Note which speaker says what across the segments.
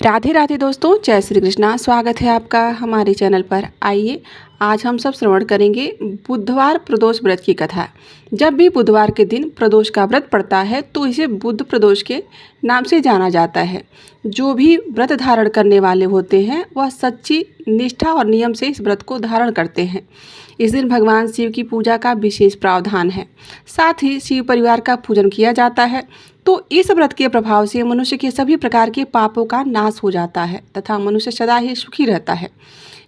Speaker 1: राधे राधे दोस्तों, जय श्री कृष्णा। स्वागत है आपका हमारे चैनल पर। आइए आज हम सब श्रवण करेंगे बुधवार प्रदोष व्रत की कथा। जब भी बुधवार के दिन प्रदोष का व्रत पड़ता है तो इसे बुध प्रदोष के नाम से जाना जाता है। जो भी व्रत धारण करने वाले होते हैं वह सच्ची निष्ठा और नियम से इस व्रत को धारण करते हैं। इस दिन भगवान शिव की पूजा का विशेष प्रावधान है। साथ ही शिव परिवार का पूजन किया जाता है। तो इस व्रत के प्रभाव से मनुष्य के सभी प्रकार के पापों का नाश हो जाता है तथा मनुष्य सदा ही सुखी रहता है।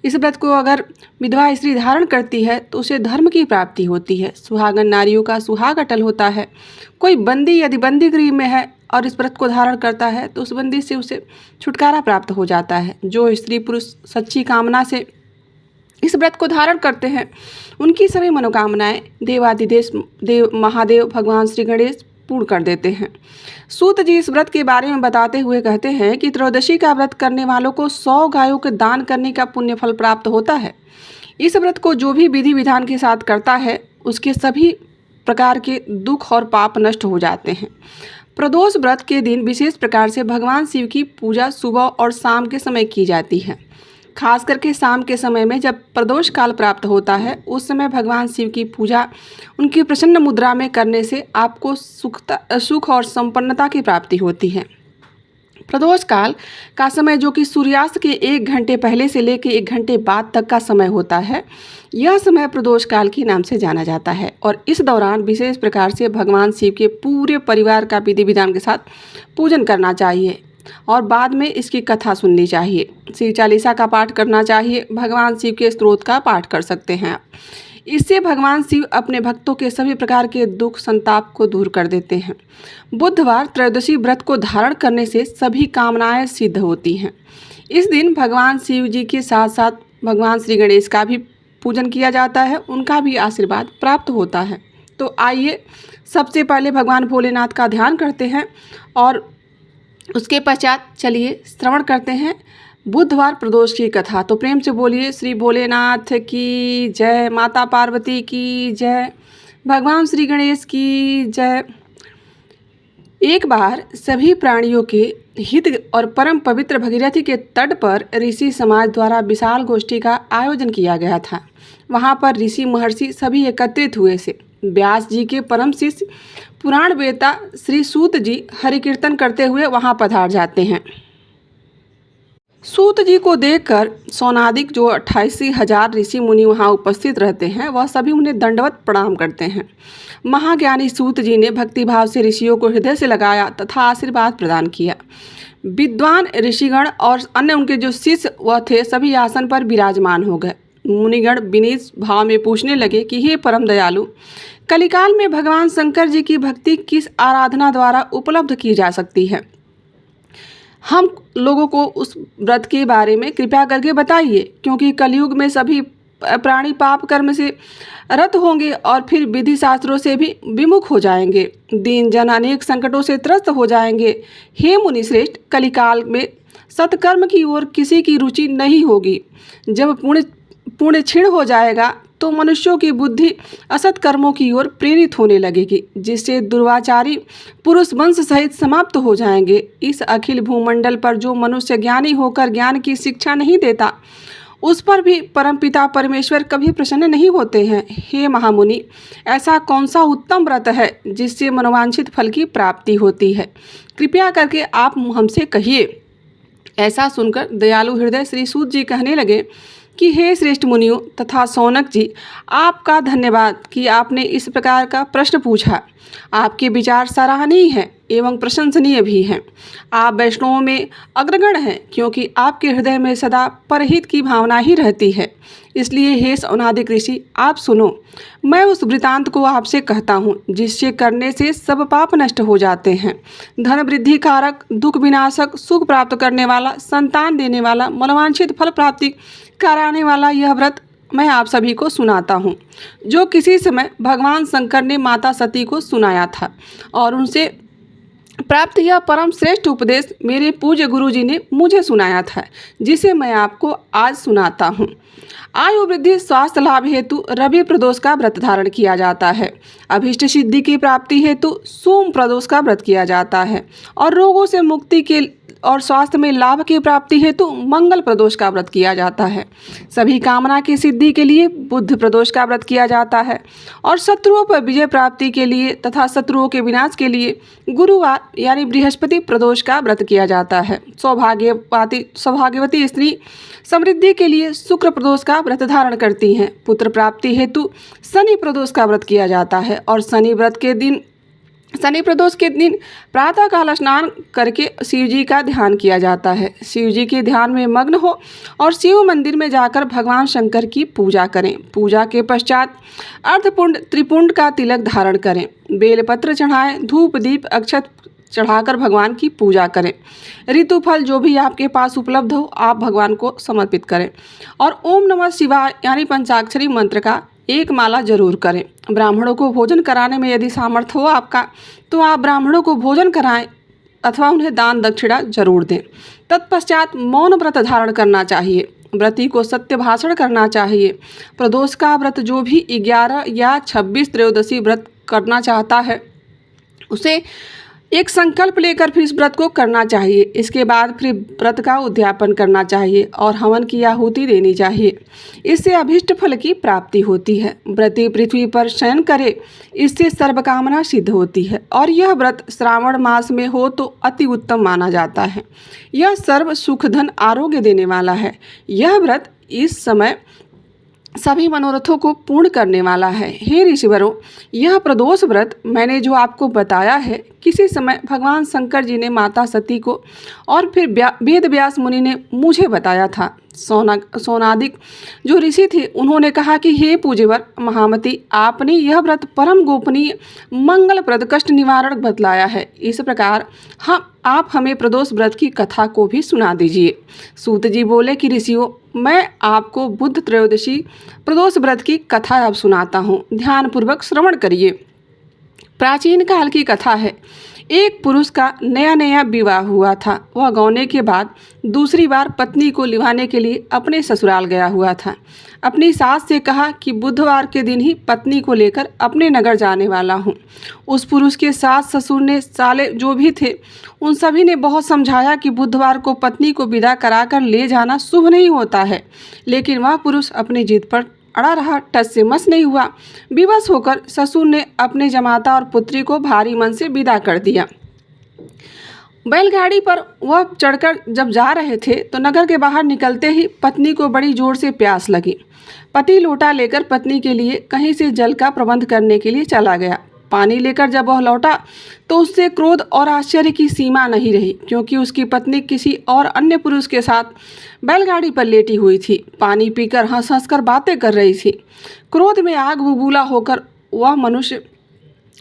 Speaker 1: इस व्रत को अगर विधवा स्त्री धारण करती है तो उसे धर्म की प्राप्ति होती है। सुहागन नारियों का सुहाग अटल होता है। कोई बंदी यदि बंदी गृह में है और इस व्रत को धारण करता है तो उस बंदी से उसे छुटकारा प्राप्त हो जाता है। जो स्त्री पुरुष सच्ची कामना से इस व्रत को धारण करते हैं उनकी सभी मनोकामनाएं देव महादेव भगवान श्री गणेश पूर्ण कर देते हैं। सूत जी इस व्रत के बारे में बताते हुए कहते हैं कि त्रयोदशी का व्रत करने वालों को 100 गायों के दान करने का पुण्य फल प्राप्त होता है। इस व्रत को जो भी विधि विधान के साथ करता है उसके सभी प्रकार के दुख और पाप नष्ट हो जाते हैं। प्रदोष व्रत के दिन विशेष प्रकार से भगवान शिव की पूजा सुबह और शाम के समय की जाती है। खास करके शाम के समय में जब प्रदोष काल प्राप्त होता है उस समय भगवान शिव की पूजा उनकी प्रसन्न मुद्रा में करने से आपको सुख और संपन्नता की प्राप्ति होती है। प्रदोष काल का समय जो कि सूर्यास्त के 1 घंटे पहले से लेकर 1 घंटे बाद तक का समय होता है, यह समय प्रदोष काल के नाम से जाना जाता है। और इस दौरान विशेष प्रकार से भगवान शिव के पूरे परिवार का विधि विधान के साथ पूजन करना चाहिए और बाद में इसकी कथा सुननी चाहिए। शिव चालीसा का पाठ करना चाहिए। भगवान शिव के स्तोत्र का पाठ कर सकते हैं आप। इससे भगवान शिव अपने भक्तों के सभी प्रकार के दुख संताप को दूर कर देते हैं। बुधवार त्रयोदशी व्रत को धारण करने से सभी कामनाएं सिद्ध होती हैं। इस दिन भगवान शिव जी के साथ साथ भगवान श्री गणेश का भी पूजन किया जाता है। उनका भी आशीर्वाद प्राप्त होता है। तो आइए सबसे पहले भगवान भोलेनाथ का ध्यान करते हैं और उसके पश्चात चलिए श्रवण करते हैं बुधवार प्रदोष की कथा। तो प्रेम से बोलिए श्री भोलेनाथ की जय, माता पार्वती की जय, भगवान श्री गणेश की जय। एक बार सभी प्राणियों के हित और परम पवित्र भगीरथी के तट पर ऋषि समाज द्वारा विशाल गोष्ठी का आयोजन किया गया था। वहाँ पर ऋषि महर्षि सभी एकत्रित हुए से व्यास जी के परम शिष्य पुराण वेता श्री सूत जी हरि कीर्तन करते हुए वहां पधार जाते हैं। सूत जी को देखकर सौनादिक जो 88,000 ऋषि मुनि वहां उपस्थित रहते हैं वह सभी उन्हें दंडवत प्रणाम करते हैं। महाज्ञानी सूत जी ने भक्तिभाव से ऋषियों को हृदय से लगाया तथा आशीर्वाद प्रदान किया। विद्वान ऋषिगण और अन्य उनके जो शिष्य वह थे सभी आसन पर विराजमान हो गए। मुनिगण विनीत भाव में पूछने लगे कि हे परम दयालु, कलिकाल में भगवान शंकर जी की भक्ति किस आराधना द्वारा उपलब्ध की जा सकती है? हम लोगों को उस व्रत के बारे में कृपया करके बताइए, क्योंकि कलयुग में सभी प्राणी पाप कर्म से रत होंगे और फिर विधि शास्त्रों से भी विमुख हो जाएंगे। दीन जन अनेक संकटों से त्रस्त हो जाएंगे। हे मुनि श्रेष्ठ, कलिकाल में सत्कर्म की ओर किसी की रुचि नहीं होगी। जब पुण्य क्षीण हो जाएगा तो मनुष्यों की बुद्धि असत कर्मों की ओर प्रेरित होने लगेगी, जिससे दुर्वाचारी पुरुष वंश सहित समाप्त हो जाएंगे। इस अखिल भूमंडल पर जो मनुष्य ज्ञानी होकर ज्ञान की शिक्षा नहीं देता उस पर भी परमपिता परमेश्वर कभी प्रसन्न नहीं होते हैं। हे महामुनि, ऐसा कौन सा उत्तम व्रत है जिससे मनोवांछित फल की प्राप्ति होती है? कृपया करके आप हमसे कहिए। ऐसा सुनकर दयालु हृदय श्री सूत जी कहने लगे कि हे श्रेष्ठ मुनियों तथा सौनक जी, आपका धन्यवाद कि आपने इस प्रकार का प्रश्न पूछा। आपके विचार सराहनीय हैं एवं प्रशंसनीय भी हैं। आप वैष्णवों में अग्रगण हैं, क्योंकि आपके हृदय में सदा परहित की भावना ही रहती है। इसलिए हे सौनादिक ऋषि, आप सुनो। मैं उस वृतांत को आपसे कहता हूँ जिससे करने से सब पाप नष्ट हो जाते हैं। धन वृद्धि कारक, दुख विनाशक, सुख प्राप्त करने वाला, संतान देने वाला, मनोवांछित फल प्राप्ति कराने वाला यह व्रत मैं आप सभी को सुनाता हूँ, जो किसी समय भगवान शंकर ने माता सती को सुनाया था और उनसे प्राप्त यह परम श्रेष्ठ उपदेश मेरे पूज्य गुरु जी ने मुझे सुनाया था, जिसे मैं आपको आज सुनाता हूँ। आयु वृद्धि स्वास्थ्य लाभ हेतु रवि प्रदोष का व्रत धारण किया जाता है। अभीष्ट सिद्धि की प्राप्ति हेतु सोम प्रदोष का व्रत किया जाता है और रोगों से मुक्ति के और स्वास्थ्य में लाभ की प्राप्ति हेतु मंगल प्रदोष का व्रत किया जाता है। सभी कामना की सिद्धि के लिए बुध प्रदोष का व्रत किया जाता है और शत्रुओं पर विजय प्राप्ति के लिए तथा शत्रुओं के विनाश के लिए गुरुवार यानी बृहस्पति प्रदोष का व्रत किया जाता है। सौभाग्यवती स्त्री समृद्धि के लिए शुक्र प्रदोष का व्रत धारण करती हैं। पुत्र प्राप्ति हेतु शनि प्रदोष का व्रत किया जाता है और शनि प्रदोष के दिन प्रातः काल स्नान करके शिव जी का ध्यान किया जाता है। शिव जी के ध्यान में मग्न हो और शिव मंदिर में जाकर भगवान शंकर की पूजा करें। पूजा के पश्चात अर्धपुंड त्रिपुंड का तिलक धारण करें। बेलपत्र चढ़ाएं, धूप दीप अक्षत चढ़ाकर भगवान की पूजा करें। ऋतु फल जो भी आपके पास उपलब्ध हो आप भगवान को समर्पित करें और ओम नमः शिवाय यानी पंचाक्षरी मंत्र का एक माला जरूर करें। ब्राह्मणों को भोजन कराने में यदि सामर्थ्य हो आपका तो आप ब्राह्मणों को भोजन कराएं अथवा उन्हें दान दक्षिणा जरूर दें। तत्पश्चात मौन व्रत धारण करना चाहिए। व्रती को सत्य भाषण करना चाहिए। प्रदोष का व्रत जो भी 11 या 26 त्रयोदशी व्रत करना चाहता है उसे एक संकल्प लेकर फिर इस व्रत को करना चाहिए। इसके बाद फिर व्रत का उद्यापन करना चाहिए और हवन की आहुति देनी चाहिए। इससे अभीष्ट फल की प्राप्ति होती है। व्रती पृथ्वी पर शयन करे, इससे सर्वकामना सिद्ध होती है और यह व्रत श्रावण मास में हो तो अति उत्तम माना जाता है। यह सर्व सुख धन आरोग्य देने वाला है। यह व्रत इस समय सभी मनोरथों को पूर्ण करने वाला है। हे ऋषिवरों, यह प्रदोष व्रत मैंने जो आपको बताया है किसी समय भगवान शंकर जी ने माता सती को और फिर वेद व्यास मुनि ने मुझे बताया था। सोनादिक जो ऋषि थे उन्होंने कहा कि हे पूज्यवर महामती, आपने यह व्रत परम गोपनीय मंगलप्रद कष्ट निवारण बतलाया है। इस प्रकार आप हमें प्रदोष व्रत की कथा को भी सुना दीजिए। सूत जी बोले कि ऋषियों, मैं आपको बुध त्रयोदशी प्रदोष व्रत की कथा अब सुनाता हूँ, ध्यानपूर्वक श्रवण करिए। प्राचीन काल की कथा है। एक पुरुष का नया विवाह हुआ था। वह गौने के बाद दूसरी बार पत्नी को लिवाने के लिए अपने ससुराल गया हुआ था। अपनी सास से कहा कि बुधवार के दिन ही पत्नी को लेकर अपने नगर जाने वाला हूँ। उस पुरुष के सास ससुर ने साले जो भी थे उन सभी ने बहुत समझाया कि बुधवार को पत्नी को विदा कराकर ले जाना शुभ नहीं होता है, लेकिन वह पुरुष अपनी जिद पर अड़ा रहा, टस से मस नहीं हुआ। विवश होकर ससुर ने अपने जमाता और पुत्री को भारी मन से विदा कर दिया। बैलगाड़ी पर वह चढ़कर जब जा रहे थे तो नगर के बाहर निकलते ही पत्नी को बड़ी जोर से प्यास लगी। पति लोटा लेकर पत्नी के लिए कहीं से जल का प्रबंध करने के लिए चला गया। पानी लेकर जब वह लौटा तो उससे क्रोध और आश्चर्य की सीमा नहीं रही, क्योंकि उसकी पत्नी किसी और अन्य पुरुष के साथ बैलगाड़ी पर लेटी हुई थी। पानी पीकर हंस हंस कर बातें कर रही थी। क्रोध में आग बबूला होकर वह मनुष्य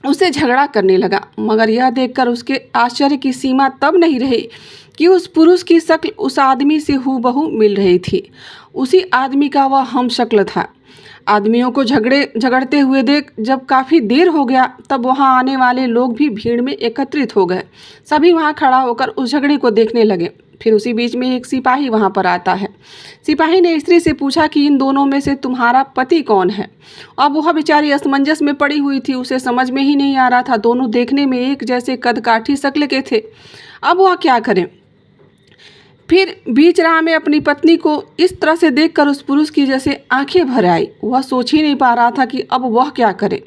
Speaker 1: उससे झगड़ा करने लगा, मगर यह देखकर उसके आश्चर्य की सीमा तब नहीं रही कि उस पुरुष की शक्ल उस आदमी से हूबहू मिल रही थी। उसी आदमी का वह हम शक्ल था। आदमियों को झगड़ते हुए देख जब काफ़ी देर हो गया तब वहां आने वाले लोग भी भीड़ में एकत्रित हो गए। सभी वहां खड़ा होकर उस झगड़े को देखने लगे। फिर उसी बीच में एक सिपाही वहां पर आता है। सिपाही ने स्त्री से पूछा कि इन दोनों में से तुम्हारा पति कौन है। अब वह बेचारी असमंजस में पड़ी हुई थी, उसे समझ में ही नहीं आ रहा था। दोनों देखने में एक जैसे कदकाठी शक्ल के थे। अब वह क्या करे। फिर बीच राह में अपनी पत्नी को इस तरह से देखकर उस पुरुष की जैसे आंखें भर आई। वह सोच ही नहीं पा रहा था कि अब वह क्या करे।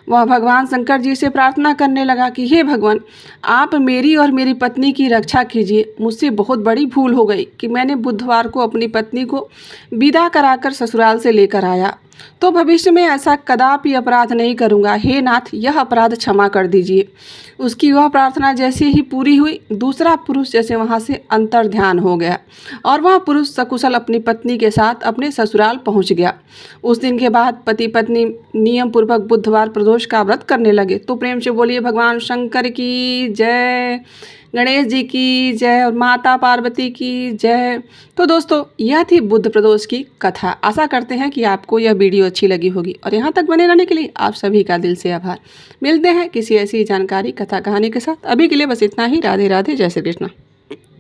Speaker 1: वह भगवान शंकर जी से प्रार्थना करने लगा कि हे भगवान, आप मेरी और मेरी पत्नी की रक्षा कीजिए। मुझसे बहुत बड़ी भूल हो गई कि मैंने बुधवार को अपनी पत्नी को विदा कराकर ससुराल से लेकर आया, तो भविष्य में ऐसा कदापि अपराध नहीं करूँगा। हे नाथ, यह अपराध क्षमा कर दीजिए। उसकी वह प्रार्थना जैसे ही पूरी हुई, दूसरा पुरुष जैसे वहाँ से अंतर्ध्यान हो गया और वह पुरुष सकुशल अपनी पत्नी के साथ अपने ससुराल पहुँच गया। उस दिन के बाद पति पत्नी नियम पूर्वक बुधवार प्रदोष का व्रत करने लगे। तो प्रेम से बोलिए भगवान शंकर की जय, गणेश जी की जय और माता पार्वती की जय। तो दोस्तों, यह थी बुध प्रदोष की कथा। आशा करते हैं कि आपको यह वीडियो अच्छी लगी होगी और यहाँ तक बने रहने के लिए आप सभी का दिल से आभार। मिलते हैं किसी ऐसी जानकारी कथा कहानी के साथ। अभी के लिए बस इतना ही। राधे राधे, जय श्री कृष्ण।